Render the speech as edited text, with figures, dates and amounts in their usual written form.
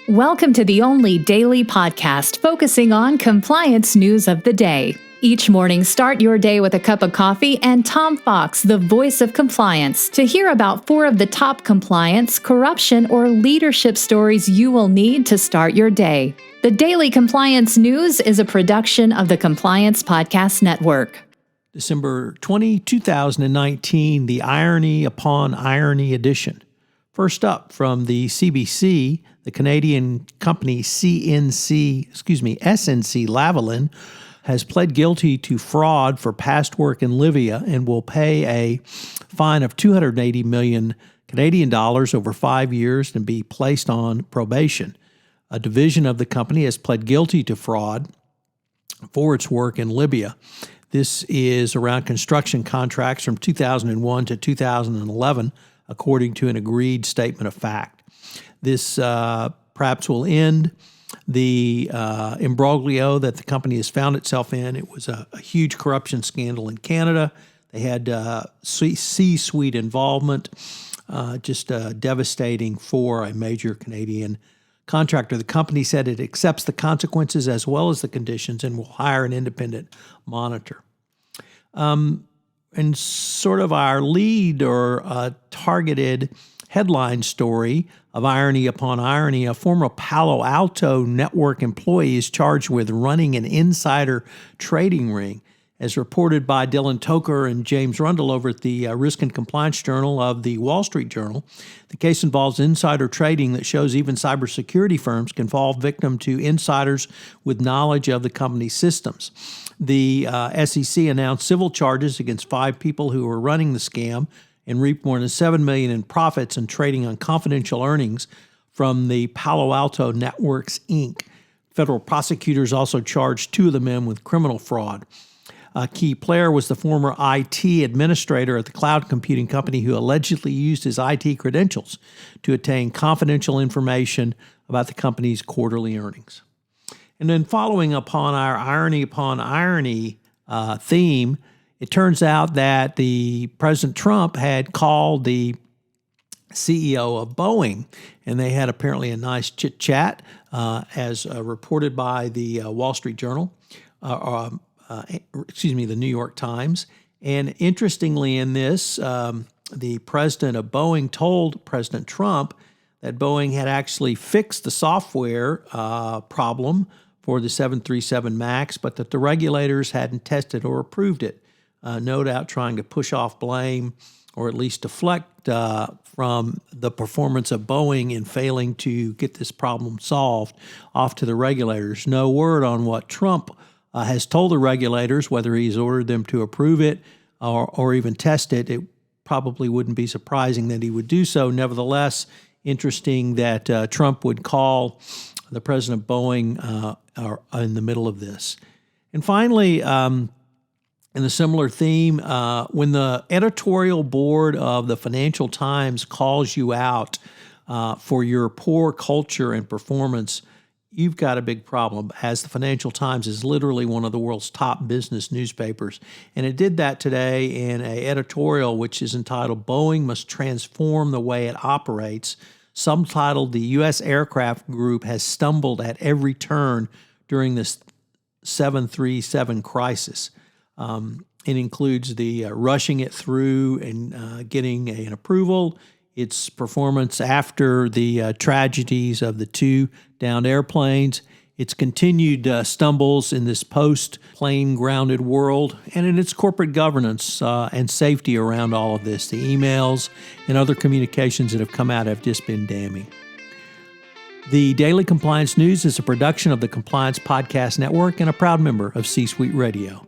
Welcome to the only daily podcast focusing on compliance news of the day. Each morning, start your day with a cup of coffee and Tom Fox, the voice of compliance, to hear about 4 of the top compliance, corruption, or leadership stories you will need to start your day. The Daily Compliance News is a production of the Compliance Podcast Network. December 20, 2019, the Irony Upon Irony edition. First up, from the CBC, the Canadian company SNC-Lavalin has pled guilty to fraud for past work in Libya and will pay a fine of 280 million Canadian dollars over 5 years and be placed on probation. A division of the company has pled guilty to fraud for its work in Libya. This is around construction contracts from 2001 to 2011, according to an agreed statement of fact. This perhaps will end the imbroglio that the company has found itself in. It was a huge corruption scandal in Canada. They had C-suite involvement, just devastating for a major Canadian contractor. The company said it accepts the consequences as well as the conditions and will hire an independent monitor. And sort of our lead or targeted headline story of Irony Upon Irony, a former Palo Alto network employee is charged with running an insider trading ring. As reported by Dylan Toker and James Rundle over at the Risk and Compliance Journal of the Wall Street Journal, the case involves insider trading that shows even cybersecurity firms can fall victim to insiders with knowledge of the company's systems. The SEC announced civil charges against 5 people who were running the scam and reaped more than $7 million in profits and trading on confidential earnings from the Palo Alto Networks, Inc. Federal prosecutors also charged 2 of the men with criminal fraud. A key player was the former IT administrator at the cloud computing company who allegedly used his IT credentials to obtain confidential information about the company's quarterly earnings. And then following upon our Irony Upon Irony theme, it turns out that the President Trump had called the CEO of Boeing, and they had apparently a nice chit-chat, as reported by the Wall Street Journal, the New York Times. And interestingly in this, the president of Boeing told President Trump that Boeing had actually fixed the software problem for the 737 MAX, but that the regulators hadn't tested or approved it. No doubt trying to push off blame or at least deflect from the performance of Boeing in failing to get this problem solved off to the regulators. No word on what Trump has told the regulators, whether he's ordered them to approve it or even test it. It probably wouldn't be surprising that he would do so. Nevertheless, interesting that Trump would call the president of Boeing in the middle of this. And finally, in a similar theme, when the editorial board of the Financial Times calls you out for your poor culture and performance, you've got a big problem, as the Financial Times is literally one of the world's top business newspapers. And it did that today in an editorial which is entitled "Boeing Must Transform the Way It Operates," subtitled "The U.S. Aircraft Group Has Stumbled at Every Turn During this 737 Crisis." It includes the rushing it through and getting an approval, its performance after the tragedies of the 2 downed airplanes, its continued stumbles in this post-plane grounded world, and in its corporate governance and safety around all of this. The emails and other communications that have come out have just been damning. The Daily Compliance News is a production of the Compliance Podcast Network and a proud member of C-Suite Radio.